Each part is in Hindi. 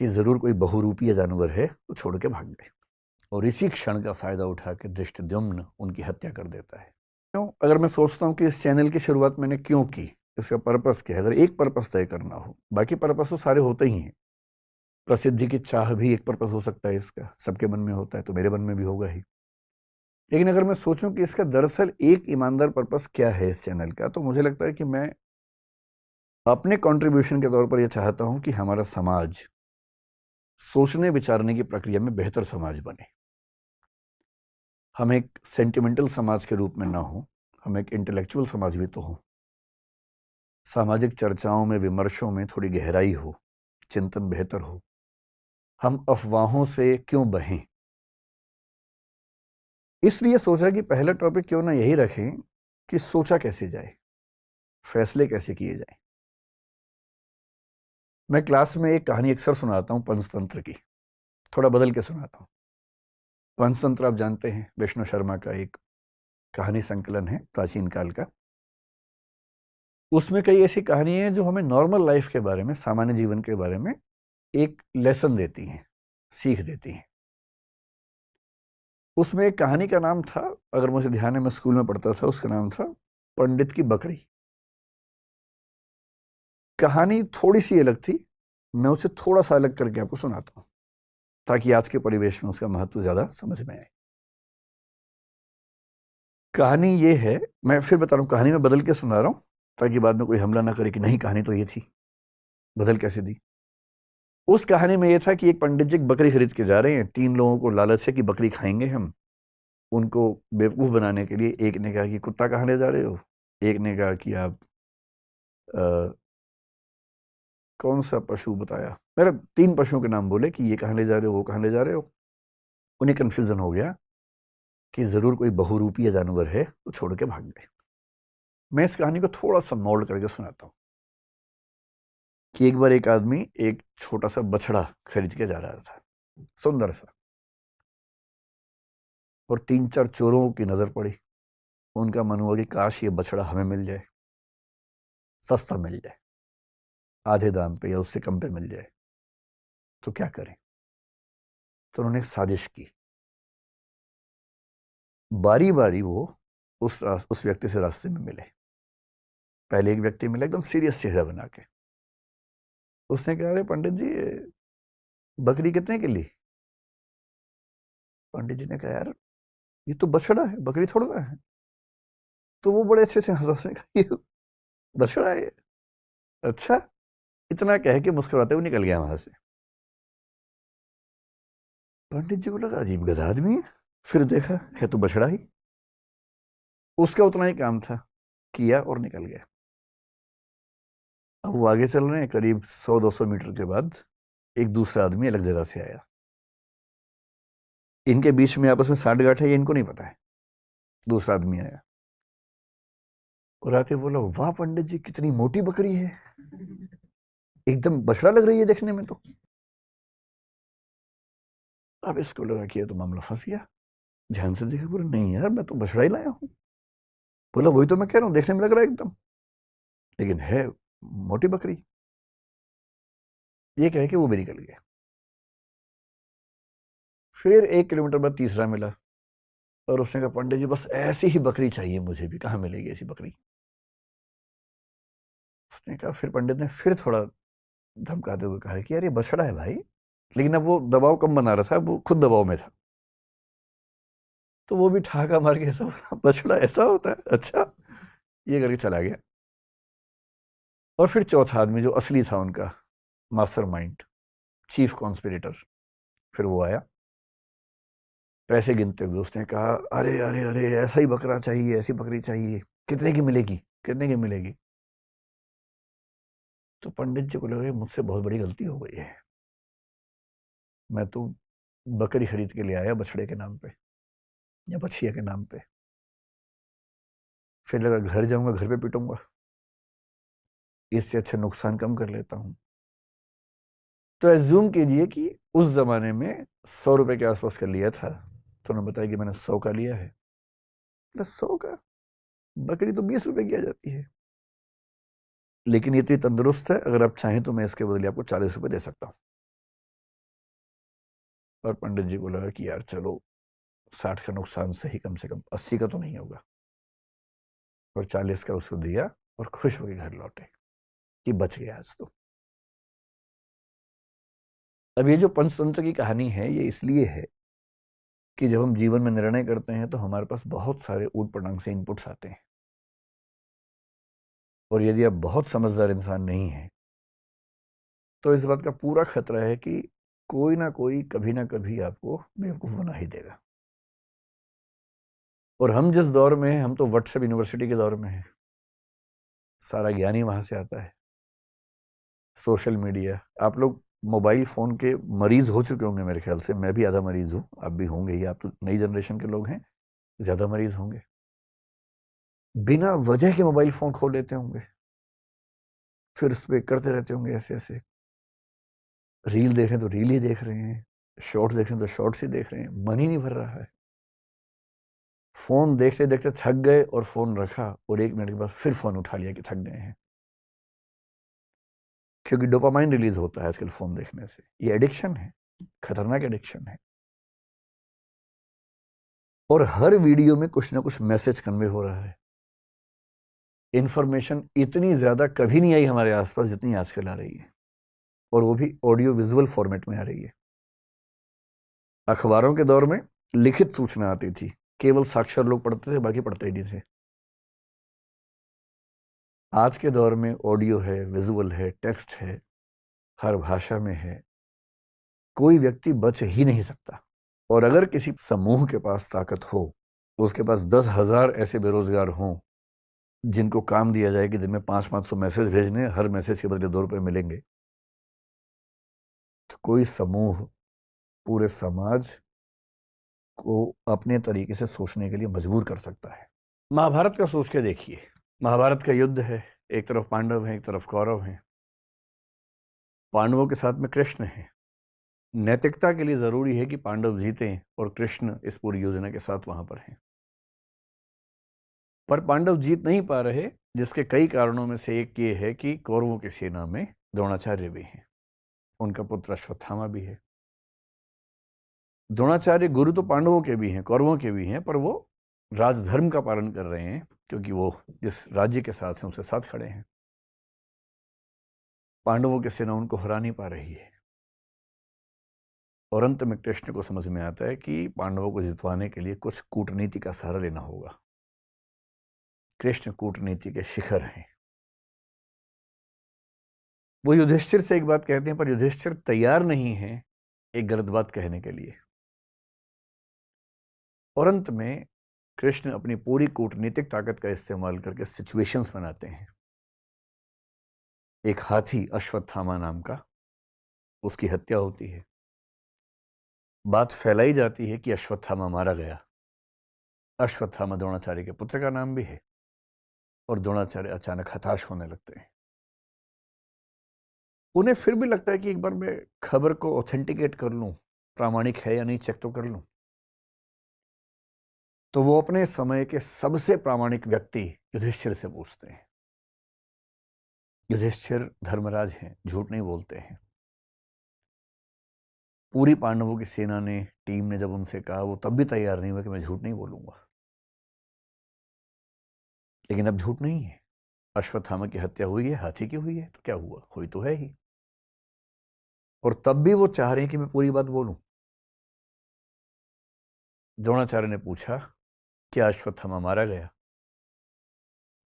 कि ज़रूर कोई बहुरूपीय जानवर है तो छोड़ के भाग गए और इसी क्षण का फ़ायदा उठा के धृष्टद्युम्न उनकी हत्या कर देता है। क्यों? अगर मैं सोचता हूँ कि इस चैनल की शुरुआत मैंने क्यों की, इसका पर्पस क्या है, अगर एक पर्पस तय करना हो, बाकी पर्पस तो सारे होते ही हैं। प्रसिद्धि की चाह भी एक पर्पस हो सकता है, इसका सबके मन में होता है तो मेरे मन में भी होगा ही। लेकिन अगर मैं सोचूं कि इसका दरअसल एक ईमानदार पर्पस क्या है इस चैनल का, तो मुझे लगता है कि मैं अपने कंट्रीब्यूशन के तौर पर यह चाहता हूं कि हमारा समाज सोचने विचारने की प्रक्रिया में बेहतर समाज बने। हम एक सेंटिमेंटल समाज के रूप में ना हो, हम एक इंटेलेक्चुअल समाज भी तो हो। सामाजिक चर्चाओं में, विमर्शों में थोड़ी गहराई हो, चिंतन बेहतर हो। हम अफवाहों से क्यों बहें? इसलिए सोचा कि पहला टॉपिक क्यों ना यही रखें कि सोचा कैसे जाए, फैसले कैसे किए जाए। मैं क्लास में एक कहानी अक्सर सुनाता हूं पंचतंत्र की, थोड़ा बदल के सुनाता हूं। पंचतंत्र आप जानते हैं, विष्णु शर्मा का एक कहानी संकलन है प्राचीन काल का। उसमें कई ऐसी कहानियां हैं जो हमें नॉर्मल लाइफ के बारे में, सामान्य जीवन के बारे में एक लेसन देती हैं, सीख देती हैं। उसमें एक कहानी का नाम था, अगर मुझे ध्यान है, मैं स्कूल में पढ़ता था, उसका नाम था पंडित की बकरी। कहानी थोड़ी सी अलग थी, मैं उसे थोड़ा सा अलग करके आपको सुनाता हूं ताकि आज के परिवेश में उसका महत्व ज्यादा समझ में आए। कहानी ये है, मैं फिर बता रहा हूं, कहानी में बदल के सुना रहा हूं ताकि बाद में कोई हमला ना करे कि नहीं कहानी तो ये थी, बदल कैसे दी। उस कहानी में ये था कि एक पंडित जी बकरी खरीद के जा रहे हैं। 3 लोगों को लालच है कि बकरी खाएंगे हम। उनको बेवकूफ बनाने के लिए एक ने कहा कि कुत्ता कहाँ ले जा रहे हो, एक ने कहा कि आप कौन सा पशु बताया, मेरे 3 पशुओं के नाम बोले कि ये कहाँ ले जा रहे हो, वो कहाँ ले जा रहे हो। उन्हें कंफ्यूजन हो गया कि जरूर कोई बहुरूपीय जानवर है तो छोड़ के भाग गए। मैं इस कहानी को थोड़ा सा मोल्ड करके सुनाता हूँ कि एक बार एक आदमी एक छोटा सा बछड़ा खरीद के जा रहा था, सुंदर सा, और 3-4 चोरों की नजर पड़ी। उनका मन हुआ कि काश ये बछड़ा हमें मिल जाए, सस्ता मिल जाए, आधे दाम पे या उससे कम पे मिल जाए, तो क्या करें। तो उन्होंने एक साजिश की। बारी बारी वो उस व्यक्ति से रास्ते में मिले। पहले एक व्यक्ति मिला एकदम सीरियस चेहरा बना के। उसने कहा, अरे पंडित जी, बकरी कितने की ली? पंडित जी ने कहा, यार ये तो बछड़ा है, बकरी थोड़ा ना है। तो वो बड़े अच्छे से हंसा, उसने कहा, ये बछड़ा है? अच्छा। इतना कह के मुस्कुराते हुए निकल गया वहां से। पंडित जी को लगा अजीब गधा आदमी है, फिर देखा है तो बछड़ा ही। उसका उतना ही काम था, किया और निकल गया। अब वो आगे चल रहे हैं, करीब 100-200 मीटर के बाद एक दूसरा आदमी अलग जगह से आया। इनके बीच में आपस में साठ गांठ है ये इनको नहीं पता है। दूसरा आदमी आया और आते बोला, वाह पंडित जी, कितनी मोटी बकरी है, एकदम बछड़ा लग रही है देखने में तो। अब इसको लगा कि ये तो मामला फंस गया। ध्यान से देखा, बोला, नहीं यार, मैं तो बछड़ा ही लाया हूं। बोला, वही तो मैं कह रहा हूं, देखने में लग रहा है एकदम, लेकिन है मोटी बकरी। ये कह के वो भी निकल गया। फिर 1 किलोमीटर बाद तीसरा मिला और उसने कहा, पंडित जी बस ऐसी ही बकरी चाहिए मुझे भी, कहाँ मिलेगी ऐसी बकरी? उसने कहा, फिर पंडित ने फिर थोड़ा धमकाते हुए कहा कि यार ये बछड़ा है भाई। लेकिन अब वो दबाव कम बना रहा था, वो खुद दबाव में था। तो वो भी ठहाका मार के ऐसा बोला, बछड़ा ऐसा होता है, अच्छा, ये करके चला गया। और फिर चौथा आदमी जो असली था उनका मास्टरमाइंड, चीफ कॉन्स्पिरेटर, फिर वो आया पैसे गिनते हुए। उसने कहा, अरे अरे अरे, ऐसा ही बकरा चाहिए, ऐसी बकरी चाहिए, कितने की मिलेगी, कितने की मिलेगी? तो पंडित जी को लगा मुझसे बहुत बड़ी गलती हो गई है, मैं तो बकरी खरीद के ले आया बछड़े के नाम पे या बछिया के नाम पे। फिर लगा घर जाऊंगा, घर पे पिटूंगा, इससे अच्छा नुकसान कम कर लेता हूं। तो एज्यूम कीजिए कि उस जमाने में 100 रुपए के आसपास का लिया था, तो उन्होंने बताया कि मैंने 100 का लिया है। 100 का? बकरी तो 20 रुपए की आ जाती है। लेकिन ये तो तंदुरुस्त है, अगर आप चाहें तो मैं इसके बदले आपको 40 रुपए दे सकता हूं। और पंडित जी को लगा कि यार चलो 60 का नुकसान सही, कम से कम 80 का तो नहीं होगा, और 40 का उसको दिया और खुश होकर घर लौटे कि बच गया आज तो। अब ये जो पंचतंत्र की कहानी है ये इसलिए है कि जब हम जीवन में निर्णय करते हैं तो हमारे पास बहुत सारे ऊट पटांग से इनपुट्स आते हैं, और यदि आप बहुत समझदार इंसान नहीं हैं तो इस बात का पूरा खतरा है कि कोई ना कोई कभी ना कभी आपको बेवकूफ़ बना ही देगा। और हम जिस दौर में हैं, हम तो व्हाट्सएप यूनिवर्सिटी के दौर में हैं, सारा ज्ञान ही वहाँ से आता है। सोशल मीडिया, आप लोग मोबाइल फ़ोन के मरीज़ हो चुके होंगे मेरे ख्याल से, मैं भी आधा मरीज़ हूँ, आप भी होंगे ही, आप तो नई जनरेशन के लोग हैं, ज़्यादा मरीज़ होंगे। बिना वजह के मोबाइल फ़ोन खोल लेते होंगे, फिर उस पर करते रहते होंगे ऐसे ऐसे, रील देख रहे हैं तो रील ही देख रहे हैं, शॉर्ट्स देख रहे हैं तो शॉर्ट्स ही देख रहे हैं, मन ही नहीं भर रहा है। फ़ोन देखते देखते थक गए और फ़ोन रखा और 1 मिनट के बाद फिर फ़ोन उठा लिया कि थक गए हैं, क्योंकि डोपामाइन रिलीज होता है आजकल फ़ोन देखने से। ये एडिक्शन है, खतरनाक एडिक्शन है। और हर वीडियो में कुछ ना कुछ मैसेज कन्वे हो रहा है। इंफॉर्मेशन इतनी ज़्यादा कभी नहीं आई हमारे आसपास जितनी आजकल आ रही है, और वो भी ऑडियो विजुअल फॉर्मेट में आ रही है। अखबारों के दौर में लिखित सूचना आती थी, केवल साक्षर लोग पढ़ते थे, बाकी पढ़ते ही नहीं थे। आज के दौर में ऑडियो है, विजुअल है, टेक्स्ट है, हर भाषा में है, कोई व्यक्ति बच ही नहीं सकता। और अगर किसी समूह के पास ताकत हो, उसके पास 10,000 ऐसे बेरोजगार हों जिनको काम दिया जाए कि दिन में 500-500 मैसेज भेजने, हर मैसेज के बदले 2 रुपये मिलेंगे, तो कोई समूह पूरे समाज को अपने तरीके से सोचने के लिए मजबूर कर सकता है। महाभारत का सोच के देखिए, महाभारत का युद्ध है, एक तरफ पांडव हैं, एक तरफ कौरव हैं। पांडवों के साथ में कृष्ण है। नैतिकता के लिए जरूरी है कि पांडव जीतें और कृष्ण इस पूरी योजना के साथ वहां पर हैं, पर पांडव जीत नहीं पा रहे, जिसके कई कारणों में से एक ये है कि कौरवों की सेना में द्रोणाचार्य भी हैं, उनका पुत्र अश्वत्थामा भी है। द्रोणाचार्य गुरु तो पांडवों के भी हैं, कौरवों के भी हैं, पर वो राजधर्म का पालन कर रहे हैं क्योंकि वो जिस राज्य के साथ हैं उसके साथ खड़े हैं। पांडवों की सेना उनको हरा नहीं पा रही है, और अंत में कृष्ण को समझ में आता है कि पांडवों को जितवाने के लिए कुछ कूटनीति का सहारा लेना होगा। कृष्ण कूटनीति के शिखर हैं। वो युधिष्ठिर से एक बात कहते हैं, पर युधिष्ठिर तैयार नहीं है एक गलत बात कहने के लिए, और अंत में कृष्ण अपनी पूरी कूटनीतिक ताकत का इस्तेमाल करके सिचुएशंस बनाते हैं। एक हाथी अश्वत्थामा नाम का, उसकी हत्या होती है। बात फैलाई जाती है कि अश्वत्थामा मारा गया। अश्वत्थामा द्रोणाचार्य के पुत्र का नाम भी है, और द्रोणाचार्य अचानक हताश होने लगते हैं। उन्हें फिर भी लगता है कि एक बार मैं खबर को ऑथेंटिकेट कर लूं, प्रामाणिक है या नहीं चेक तो कर लूं। तो वो अपने समय के सबसे प्रामाणिक व्यक्ति युधिष्ठिर से पूछते हैं। युधिष्ठिर धर्मराज हैं, झूठ नहीं बोलते हैं। पूरी पांडवों की सेना ने, टीम ने जब उनसे कहा, वो तब भी तैयार नहीं हुआ कि मैं झूठ नहीं बोलूंगा। लेकिन अब झूठ नहीं है, अश्वत्थामा की हत्या हुई है, हाथी की हुई है, तो क्या हुआ, हुई तो है ही। और तब भी वो चाह रहे हैं कि मैं पूरी बात बोलूं। द्रोणाचार्य ने पूछा, क्या अश्वत्थामा मारा गया?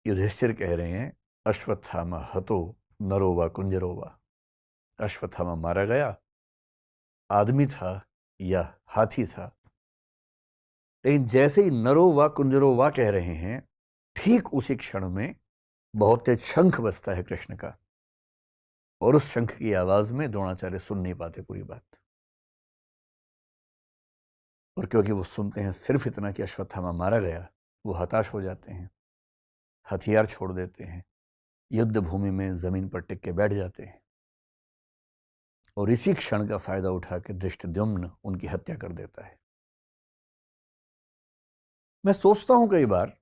युधिष्ठिर कह रहे हैं, अश्वत्थामा हतो नरो वा कुंजरो वा। अश्वत्थामा मारा गया, आदमी था या हाथी था। लेकिन जैसे ही नरो वा कुंजरो वा कह रहे हैं, ठीक उसी क्षण में बहुत तेज शंख बजता है कृष्ण का, और उस शंख की आवाज में द्रोणाचार्य सुन नहीं पाते पूरी बात। और क्योंकि वो सुनते हैं सिर्फ इतना कि अश्वत्थामा मारा गया, वो हताश हो जाते हैं, हथियार छोड़ देते हैं, युद्ध भूमि में जमीन पर टिक के बैठ जाते हैं, और इसी क्षण का फायदा उठा के धृष्टद्युम्न उनकी हत्या कर देता है। मैं सोचता हूं कई बार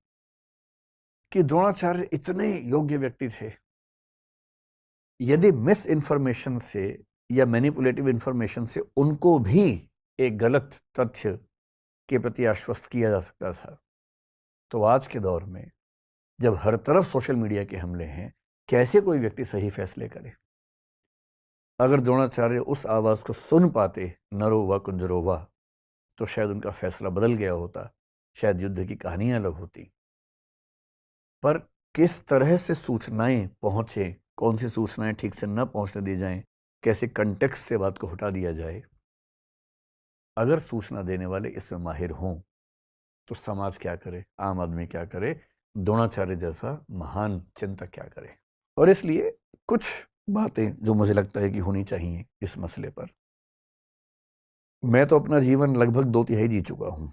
कि द्रोणाचार्य इतने योग्य व्यक्ति थे, यदि मिस इंफॉर्मेशन से या मैनिपुलेटिव इंफॉर्मेशन से उनको भी एक गलत तथ्य के प्रति आश्वस्त किया जा सकता था, तो आज के दौर में जब हर तरफ सोशल मीडिया के हमले हैं, कैसे कोई व्यक्ति सही फैसले करे? अगर द्रोणाचार्य उस आवाज को सुन पाते, नरो व कुंजरो वा, तो शायद उनका फैसला बदल गया होता, शायद युद्ध की कहानियां अलग होती। पर किस तरह से सूचनाएं पहुंचे, कौन सी सूचनाएं ठीक से न पहुंचने दी जाएं, कैसे कंटेक्स्ट से बात को हटा दिया जाए, अगर सूचना देने वाले इसमें माहिर हों तो समाज क्या करे, आम आदमी क्या करे, द्रोणाचार्य जैसा महान चिंतक क्या करे। और इसलिए कुछ बातें जो मुझे लगता है कि होनी चाहिए इस मसले पर। मैं तो अपना जीवन लगभग 2/3 जी चुका हूं,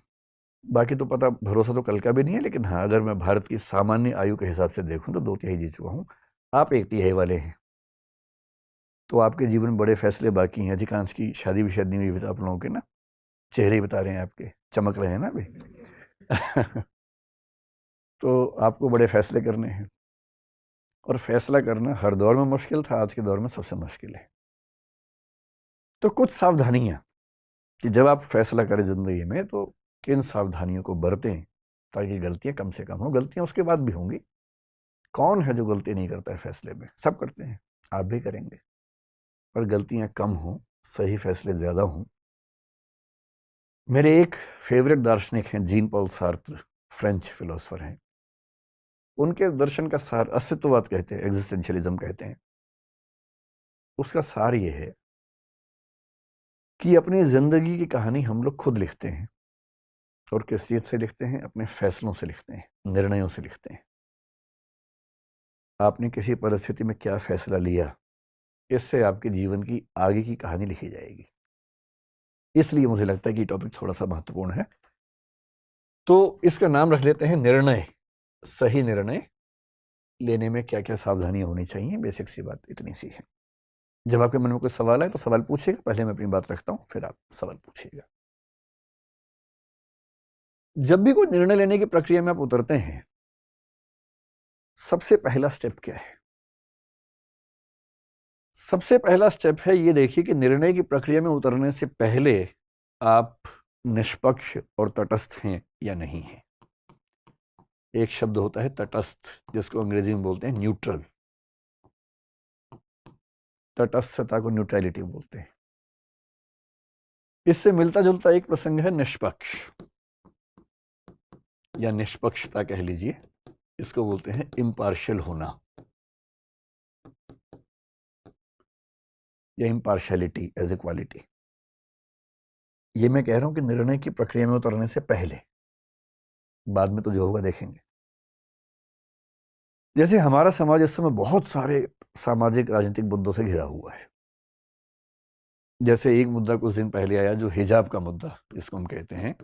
बाकी तो पता भरोसा तो कल का भी नहीं है, लेकिन हाँ, अगर मैं भारत की सामान्य आयु के हिसाब से देखूं तो 2/3 जी चुका हूं। आप 1/3 वाले हैं, तो आपके जीवन में बड़े फैसले बाकी हैं। अधिकांश की शादी भी शायद नहीं हुई आप लोगों के ना, चेहरे ही बता रहे हैं आपके, चमक रहे हैं ना अभी। तो आपको बड़े फैसले करने हैं, और फैसला करना हर दौर में मुश्किल था, आज के दौर में सबसे मुश्किल है। तो कुछ सावधानियां कि जब आप फैसला करें जिंदगी में तो किन सावधानियों को बरतें ताकि गलतियां कम से कम हो। गलतियां उसके बाद भी होंगी, कौन है जो गलती नहीं करता है फैसले में? सब करते हैं, आप भी करेंगे, पर गलतियां कम हो, सही फैसले ज्यादा हों। मेरे एक फेवरेट दार्शनिक हैं Jean Paul Sartre, French philosopher हैं। उनके दर्शन का सार अस्तित्ववाद कहते हैं, एग्जिस्टेंशियलिज्म कहते हैं। उसका सार ये है कि अपनी जिंदगी की कहानी हम लोग खुद लिखते हैं, और किस चीज से लिखते हैं? अपने फैसलों से लिखते हैं, निर्णयों से लिखते हैं। आपने किसी परिस्थिति में क्या फैसला लिया, इससे आपके जीवन की आगे की कहानी लिखी जाएगी। इसलिए मुझे लगता है कि टॉपिक थोड़ा सा महत्वपूर्ण है, तो इसका नाम रख लेते हैं निर्णय। सही निर्णय लेने में क्या क्या सावधानियां होनी चाहिए, बेसिक सी बात इतनी सी है। जब आपके मन में कोई सवाल है तो सवाल पूछिएगा, पहले मैं अपनी बात रखता हूं, फिर आप सवाल पूछिएगा। जब भी कोई निर्णय लेने की प्रक्रिया में आप उतरते हैं, सबसे पहला स्टेप क्या है? सबसे पहला स्टेप है ये देखिए कि निर्णय की प्रक्रिया में उतरने से पहले आप निष्पक्ष और तटस्थ हैं या नहीं हैं। एक शब्द होता है तटस्थ, जिसको अंग्रेजी में बोलते हैं न्यूट्रल। तटस्थता को न्यूट्रलिटी बोलते हैं। इससे मिलता जुलता एक प्रसंग है निष्पक्ष, या निष्पक्षता कह लीजिए, इसको बोलते हैं इम्पार्शियल होना या इम्पार्शियलिटी एज ए क्वालिटी। ये मैं कह रहा हूं कि निर्णय की प्रक्रिया में उतरने से पहले, बाद में तो जो होगा देखेंगे। जैसे हमारा समाज इस समय बहुत सारे सामाजिक राजनीतिक मुद्दों से घिरा हुआ है। जैसे एक मुद्दा कुछ दिन पहले आया, जो हिजाब का मुद्दा जिसको हम कहते हैं,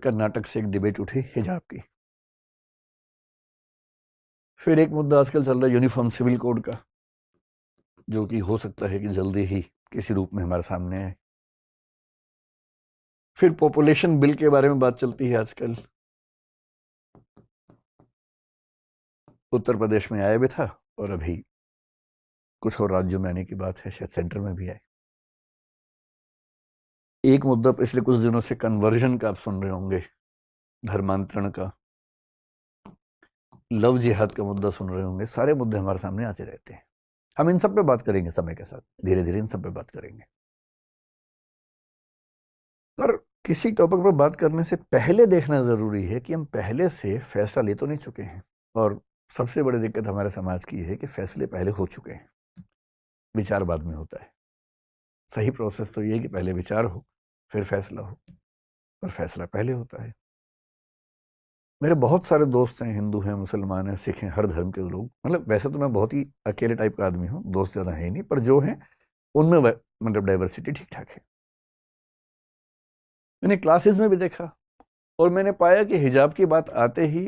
कर्नाटक से एक डिबेट उठी हिजाब की। फिर एक मुद्दा आजकल चल रहा है यूनिफॉर्म सिविल कोड का, जो कि हो सकता है कि जल्दी ही किसी रूप में हमारे सामने आए। फिर पॉपुलेशन बिल के बारे में बात चलती है आजकल। उत्तर प्रदेश में आया भी था, और अभी कुछ और राज्यों में आने की बात है, शायद सेंटर में भी आए। एक मुद्दा पिछले कुछ दिनों से कन्वर्जन का आप सुन रहे होंगे, धर्मांतरण का। लव जिहाद का मुद्दा सुन रहे होंगे। सारे मुद्दे हमारे सामने आते रहते हैं। हम इन सब पे बात करेंगे समय के साथ, धीरे धीरे इन सब पे बात करेंगे। पर किसी टॉपिक पर बात करने से पहले देखना जरूरी है कि हम पहले से फैसला ले तो नहीं चुके हैं। और सबसे बड़ी दिक्कत हमारे समाज की है कि फैसले पहले हो चुके हैं, विचार बाद में होता है। सही प्रोसेस तो ये कि पहले विचार हो, फिर फैसला हो, पर फैसला पहले होता है। मेरे बहुत सारे दोस्त हैं, हिंदू हैं, मुसलमान हैं, सिख हैं, हर धर्म के लोग। मतलब वैसे तो मैं बहुत ही अकेले टाइप का आदमी हूँ, दोस्त ज़्यादा है ही नहीं, पर जो हैं उनमें मतलब डाइवर्सिटी ठीक ठाक है। मैंने क्लासेस में भी देखा, और मैंने पाया कि हिजाब की बात आते ही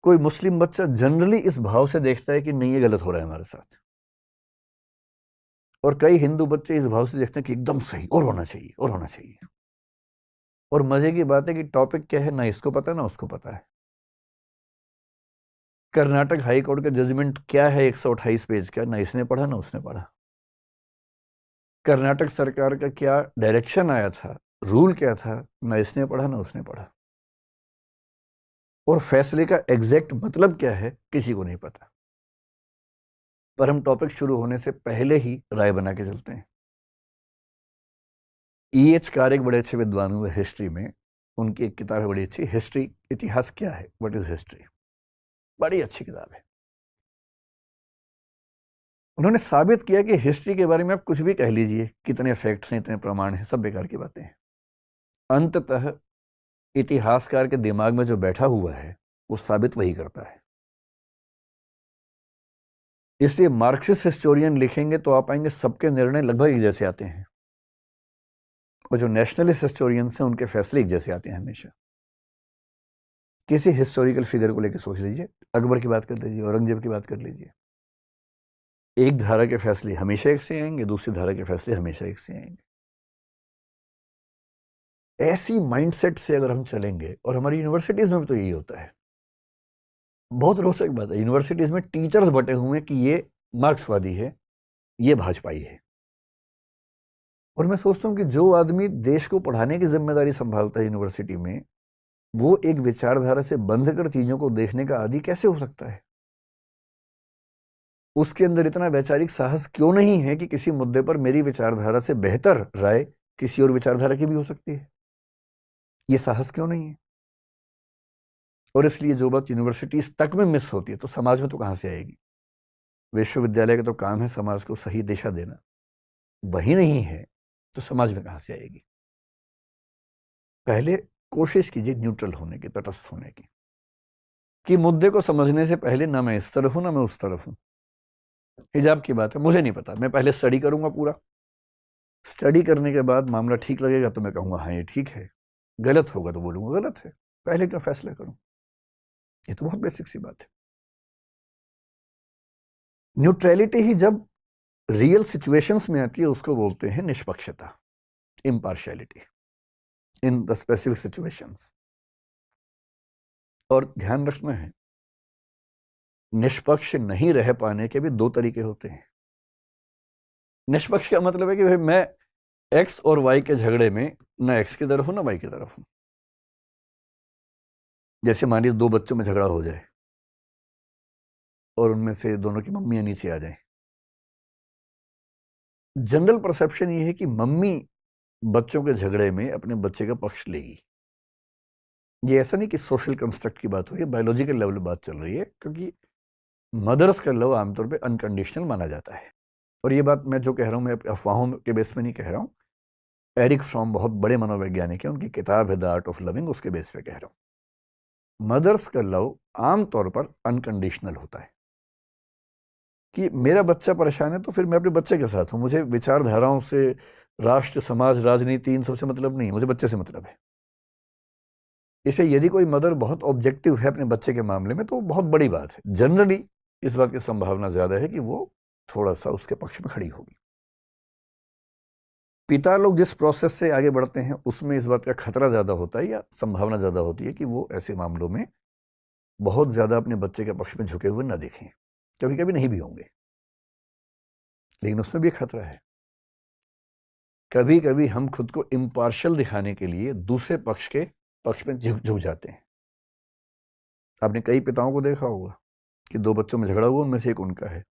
कोई मुस्लिम बच्चा जनरली इस भाव से देखता है कि नहीं, ये गलत हो रहा है हमारे साथ, और कई हिंदू बच्चे इस भाव से देखते हैं कि एकदम सही, और होना चाहिए, और होना चाहिए। और मजे की बात है कि टॉपिक क्या है ना इसको पता है ना उसको पता है। कर्नाटक हाई कोर्ट का जजमेंट क्या है 128 पेज का, ना इसने पढ़ा ना उसने पढ़ा। कर्नाटक सरकार का क्या डायरेक्शन आया था, रूल क्या था, ना इसने पढ़ा ना उसने पढ़ा, और फैसले का एग्जैक्ट मतलब क्या है किसी को नहीं पता। पर हम टॉपिक शुरू होने से पहले ही राय बना के चलते हैं। E.H. कार एक बड़े अच्छे विद्वान हुए हिस्ट्री में, उनकी एक किताब है बड़ी अच्छी, हिस्ट्री, इतिहास क्या है, व्हाट इज हिस्ट्री, बड़ी अच्छी किताब है। उन्होंने साबित किया कि हिस्ट्री के बारे में आप कुछ भी कह लीजिए, कितने फैक्ट्स हैं, इतने प्रमाण हैं, सब बेकार की बातें हैं। अंततः इतिहासकार के दिमाग में जो बैठा हुआ है वो साबित वही करता है। इसलिए मार्क्सिस्ट हिस्टोरियन लिखेंगे तो आप पाएंगे सबके निर्णय लगभग एक जैसे आते हैं, और जो नेशनलिस्ट हिस्टोरियंस हैं उनके फैसले एक जैसे आते हैं हमेशा। किसी हिस्टोरिकल फिगर को लेकर सोच लीजिए, अकबर की बात कर लीजिए, औरंगजेब की बात कर लीजिए, एक धारा के फैसले हमेशा एक से आएंगे, दूसरी धारा के फैसले हमेशा एक से आएंगे। ऐसी माइंडसेट से अगर हम चलेंगे, और हमारी यूनिवर्सिटीज में भी तो यही होता है। बहुत रोचक बात है, यूनिवर्सिटीज में टीचर्स बटे हुए हैं कि ये मार्क्सवादी है, ये भाजपाई है। और मैं सोचता हूं कि जो आदमी देश को पढ़ाने की जिम्मेदारी संभालता है यूनिवर्सिटी में, वो एक विचारधारा से बंध कर चीजों को देखने का आदी कैसे हो सकता है? उसके अंदर इतना वैचारिक साहस क्यों नहीं है कि किसी मुद्दे पर मेरी विचारधारा से बेहतर राय किसी और विचारधारा की भी हो सकती है? ये साहस क्यों नहीं है? और इसलिए जो बात यूनिवर्सिटीज तक में मिस होती है तो समाज में तो कहां से आएगी? विश्वविद्यालय का तो काम है समाज को सही दिशा देना, वही नहीं है तो समाज में कहां से आएगी? पहले कोशिश कीजिए न्यूट्रल होने की, तटस्थ होने की, कि मुद्दे को समझने से पहले ना मैं इस तरफ हूं ना मैं उस तरफ हूं। हिजाब की बात है, मुझे नहीं पता, मैं पहले स्टडी करूंगा पूरा, स्टडी करने के बाद मामला ठीक लगेगा तो मैं कहूंगा हाँ ये ठीक है, गलत होगा तो बोलूंगा गलत है। पहले क्यों फैसला करूं? ये तो बहुत बेसिक सी बात है। न्यूट्रलिटी ही जब रियल सिचुएशंस में आती है उसको बोलते हैं निष्पक्षता, impartiality in the specific situations. और ध्यान रखना है, निष्पक्ष नहीं रह पाने के भी दो तरीके होते हैं। निष्पक्ष का मतलब है कि भाई मैं एक्स और वाई के झगड़े में ना एक्स की तरफ हूं ना वाई की तरफ हूं। जैसे मान लीजिए दो बच्चों में झगड़ा हो जाए और उनमें से दोनों की मम्मियां नीचे आ जाएं। जनरल परसेप्शन ये है कि मम्मी बच्चों के झगड़े में अपने बच्चे का पक्ष लेगी। ये ऐसा नहीं कि सोशल कंस्ट्रक्ट की बात हो रही है, बायोलॉजिकल लेवल बात चल रही है, क्योंकि मदर्स का लव आमतौर पे अनकंडीशनल माना जाता है। और ये बात मैं जो कह रहा हूं मैं अफवाहों के बेस पे नहीं कह रहा हूं, एरिक फ्रॉम बहुत बड़े मनोवैज्ञानिक है, उनकी किताब है द आर्ट ऑफ लविंग, उसके बेस पे कह रहा हूं। मदर्स का लव आमतौर पर अनकंडीशनल होता है कि मेरा बच्चा परेशान है तो फिर मैं अपने बच्चे के साथ हूं, मुझे विचारधाराओं से, राष्ट्र, समाज, राजनीति, इन सबसे मतलब नहीं, मुझे बच्चे से मतलब है। इसलिए यदि कोई मदर बहुत ऑब्जेक्टिव है अपने बच्चे के मामले में तो बहुत बड़ी बात है। जनरली इस बात की संभावना ज्यादा है कि वो थोड़ा सा उसके पक्ष में खड़ी होगी। पिता लोग जिस प्रोसेस से आगे बढ़ते हैं उसमें इस बात का खतरा ज्यादा होता है या संभावना ज्यादा होती है कि वो ऐसे मामलों में बहुत ज्यादा अपने बच्चे के पक्ष में झुके हुए ना दिखें। कभी कभी नहीं भी होंगे, लेकिन उसमें भी खतरा है। कभी कभी हम खुद को इम्पार्शियल दिखाने के लिए दूसरे पक्ष के पक्ष में झुक जाते हैं। आपने कई पिताओं को देखा होगा कि दो बच्चों में झगड़ा हुआ, उनमें से एक उनका है,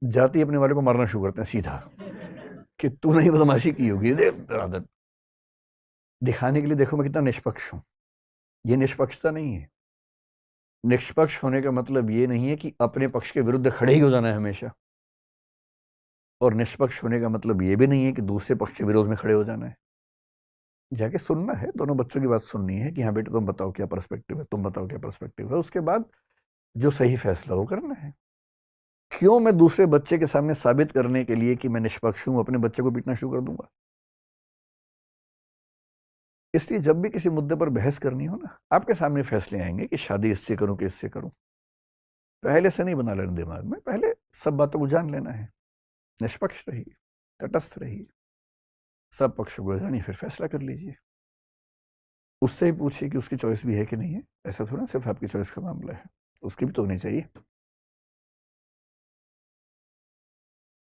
जाते ही अपने वाले को मारना शुरू करते हैं सीधा कि तू नहीं बदमाशी की होगी, आदत दिखाने के लिए देखो मैं कितना निष्पक्ष हूं। ये निष्पक्षता नहीं है। निष्पक्ष होने का मतलब ये नहीं है कि अपने पक्ष के विरुद्ध खड़े ही हो जाना है हमेशा, और निष्पक्ष होने का मतलब ये भी नहीं है कि दूसरे पक्ष के विरोध में खड़े हो जाना है। जाके सुनना है, दोनों बच्चों की बात सुननी है कि हाँ बेटे तुम बताओ क्या पर्सपेक्टिव है, तुम बताओ क्या पर्सपेक्टिव है, उसके बाद जो सही फैसला हो करना है। क्यों मैं दूसरे बच्चे के सामने साबित करने के लिए कि मैं निष्पक्ष हूं अपने बच्चे को पीटना शुरू कर दूंगा? इसलिए जब भी किसी मुद्दे पर बहस करनी हो ना, आपके सामने फैसले आएंगे कि शादी इससे करूं कि इससे करूं। पहले से नहीं बना लेना दिमाग में, पहले सब बातों को जान लेना है। निष्पक्ष रहिए, तटस्थ रहिए, सब पक्षों को जानिए, फिर फैसला कर लीजिए। उससे ही पूछिए कि उसकी चॉइस भी है कि नहीं है। ऐसा थोड़ा सिर्फ आपकी चॉइस का मामला है, उसकी भी तो होनी चाहिए।